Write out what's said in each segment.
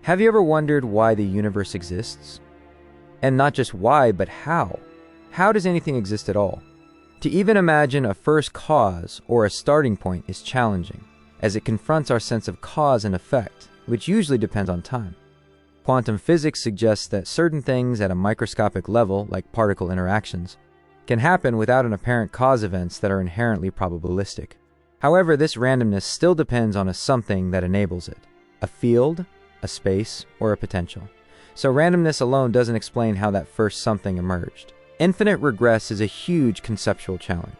Have you ever wondered why the universe exists? And not just why, but how? How does anything exist at all? To even imagine a first cause or a starting point is challenging, as it confronts our sense of cause and effect, which usually depends on time. Quantum physics suggests that certain things at a microscopic level, like particle interactions, can happen without an apparent cause events that are inherently probabilistic. However, this randomness still depends on a something that enables it: a field, a space, or a potential. So randomness alone doesn't explain how that first something emerged. Infinite regress is a huge conceptual challenge.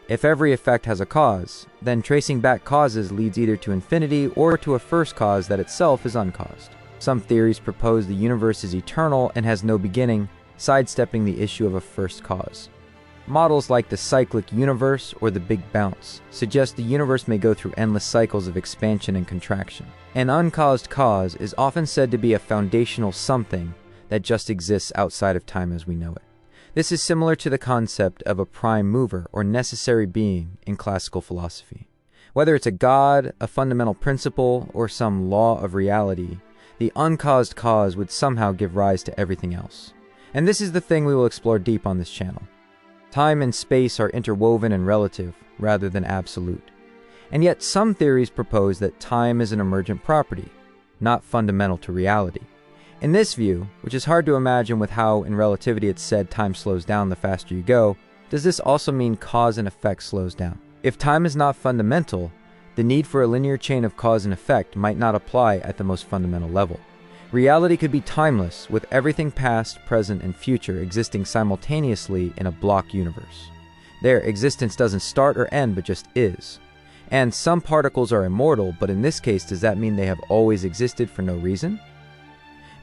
If every effect has a cause, then tracing back causes leads either to infinity or to a first cause that itself is uncaused. Some theories propose the universe is eternal and has no beginning, sidestepping the issue of a first cause. Models like the cyclic universe or the Big Bounce suggest the universe may go through endless cycles of expansion and contraction. An uncaused cause is often said to be a foundational something that just exists outside of time as we know it. This is similar to the concept of a prime mover or necessary being in classical philosophy. Whether it's a god, a fundamental principle, or some law of reality, the uncaused cause would somehow give rise to everything else. And this is the thing we will explore deep on this channel. Time and space are interwoven and relative, rather than absolute. And yet some theories propose that time is an emergent property, not fundamental to reality. In this view, which is hard to imagine with how in relativity it's said time slows down the faster you go, does this also mean cause and effect slows down? If time is not fundamental, the need for a linear chain of cause and effect might not apply at the most fundamental level. Reality could be timeless, with everything past, present, and future existing simultaneously in a block universe. There, existence doesn't start or end, but just is. And some particles are immortal, but in this case, does that mean they have always existed for no reason?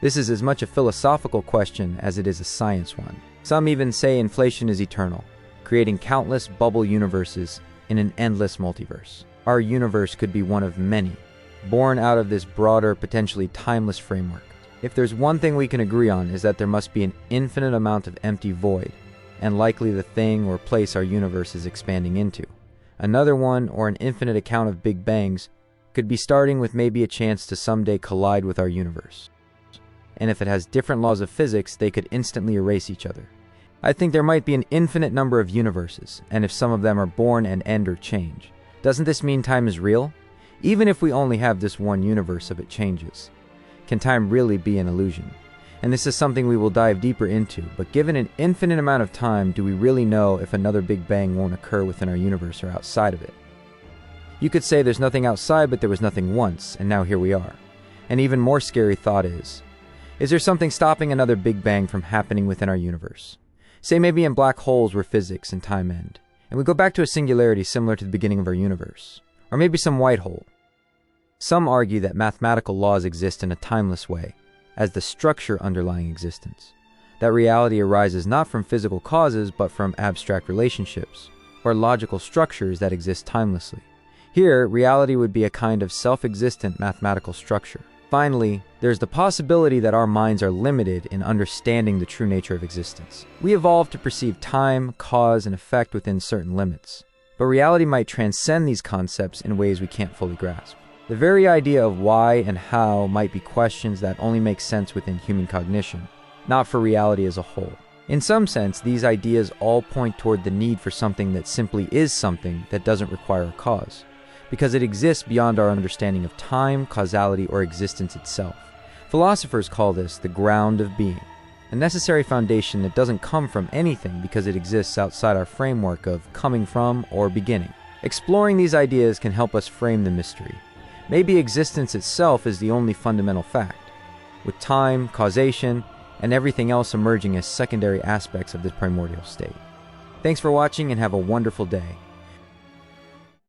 This is as much a philosophical question as it is a science one. Some even say inflation is eternal, creating countless bubble universes in an endless multiverse. Our universe could be one of many, born out of this broader, potentially timeless framework. If there's one thing we can agree on, is that there must be an infinite amount of empty void, and likely the thing or place our universe is expanding into. Another one, or an infinite account of Big Bangs, could be starting with maybe a chance to someday collide with our universe. And if it has different laws of physics, they could instantly erase each other. I think there might be an infinite number of universes, and if some of them are born and end or change, doesn't this mean time is real? Even if we only have this one universe of it changes, can time really be an illusion? And this is something we will dive deeper into, but given an infinite amount of time, do we really know if another Big Bang won't occur within our universe or outside of it? You could say there's nothing outside, but there was nothing once, and now here we are. An even more scary thought is there something stopping another Big Bang from happening within our universe? Say maybe in black holes where physics and time end, and we go back to a singularity similar to the beginning of our universe. Or maybe some white hole. Some argue that mathematical laws exist in a timeless way, as the structure underlying existence. That reality arises not from physical causes, but from abstract relationships, or logical structures that exist timelessly. Here, reality would be a kind of self-existent mathematical structure. Finally, there's the possibility that our minds are limited in understanding the true nature of existence. We evolved to perceive time, cause, and effect within certain limits, but reality might transcend these concepts in ways we can't fully grasp. The very idea of why and how might be questions that only make sense within human cognition, not for reality as a whole. In some sense, these ideas all point toward the need for something that simply is something that doesn't require a cause, because it exists beyond our understanding of time, causality, or existence itself. Philosophers call this the ground of being, a necessary foundation that doesn't come from anything because it exists outside our framework of coming from or beginning. Exploring these ideas can help us frame the mystery. Maybe existence itself is the only fundamental fact, with time, causation, and everything else emerging as secondary aspects of this primordial state. Thanks for watching and have a wonderful day.